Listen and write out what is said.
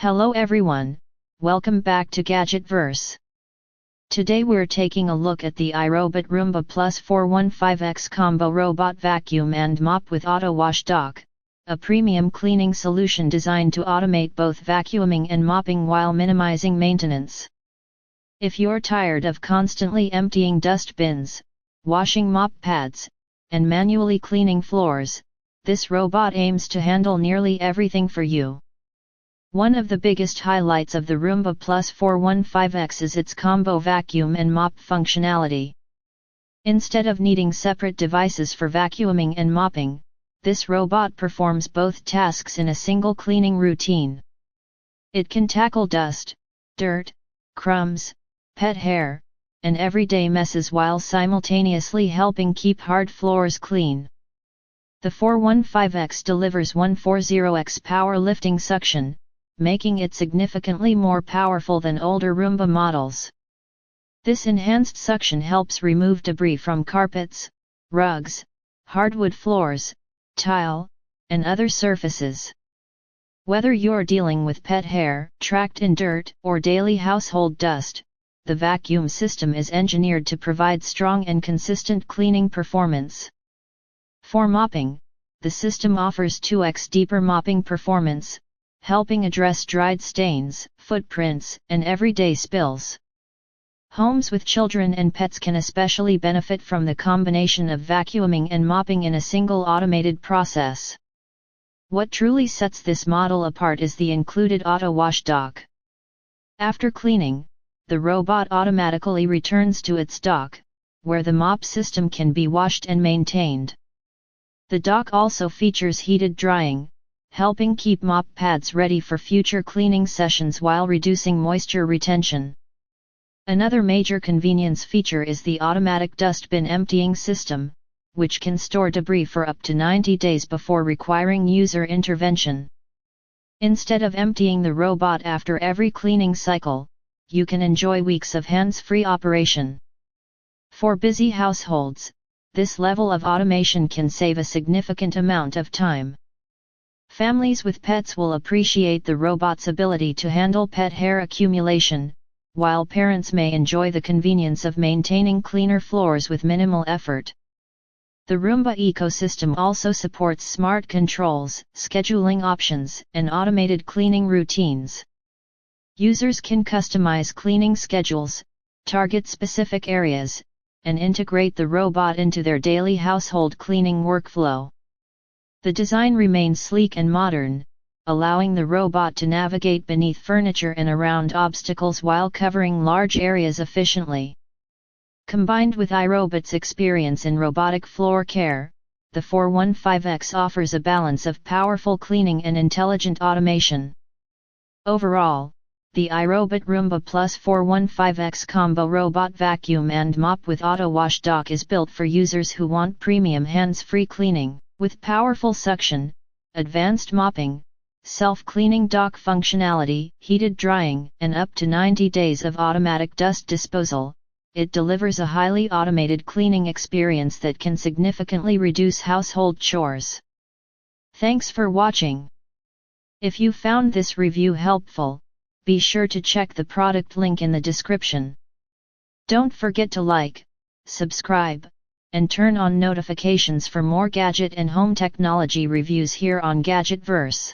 Hello everyone, welcome back to Gadgetverse. Today we're taking a look at the iRobot Roomba Plus 415X Combo Robot Vacuum and Mop with AutoWash dock, a premium cleaning solution designed to automate both vacuuming and mopping while minimizing maintenance. If you're tired of constantly emptying dust bins, washing mop pads, and manually cleaning floors, this robot aims to handle nearly everything for you. One of the biggest highlights of the Roomba Plus 415X is its combo vacuum and mop functionality. Instead of needing separate devices for vacuuming and mopping, this robot performs both tasks in a single cleaning routine. It can tackle dust, dirt, crumbs, pet hair, and everyday messes while simultaneously helping keep hard floors clean. The 415X delivers 140x power lifting suction, making it significantly more powerful than older Roomba models. This enhanced suction helps remove debris from carpets, rugs, hardwood floors, tile, and other surfaces. Whether you're dealing with pet hair trapped in dirt or daily household dust, the vacuum system is engineered to provide strong and consistent cleaning performance. For mopping, the system offers 2x deeper mopping performance, helping address dried stains, footprints, and everyday spills. Homes with children and pets can especially benefit from the combination of vacuuming and mopping in a single automated process. What truly sets this model apart is the included AutoWash dock. After cleaning, the robot automatically returns to its dock, where the mop system can be washed and maintained. The dock also features heated drying, helping keep mop pads ready for future cleaning sessions while reducing moisture retention. Another major convenience feature is the automatic dustbin emptying system, which can store debris for up to 90 days before requiring user intervention. Instead of emptying the robot after every cleaning cycle, you can enjoy weeks of hands-free operation. For busy households, this level of automation can save a significant amount of time. Families with pets will appreciate the robot's ability to handle pet hair accumulation, while parents may enjoy the convenience of maintaining cleaner floors with minimal effort. The Roomba ecosystem also supports smart controls, scheduling options, and automated cleaning routines. Users can customize cleaning schedules, target specific areas, and integrate the robot into their daily household cleaning workflow. The design remains sleek and modern, allowing the robot to navigate beneath furniture and around obstacles while covering large areas efficiently. Combined with iRobot's experience in robotic floor care, the 415X offers a balance of powerful cleaning and intelligent automation. Overall, the iRobot Roomba Plus 415X Combo Robot Vacuum and Mop with AutoWash dock is built for users who want premium hands-free cleaning. With powerful suction, advanced mopping, self-cleaning dock functionality, heated drying, and up to 90 days of automatic dust disposal, it delivers a highly automated cleaning experience that can significantly reduce household chores. Thanks for watching. If you found this review helpful, be sure to check the product link in the description. Don't forget to like, subscribe, and turn on notifications for more gadget and home technology reviews here on Gadgetverse.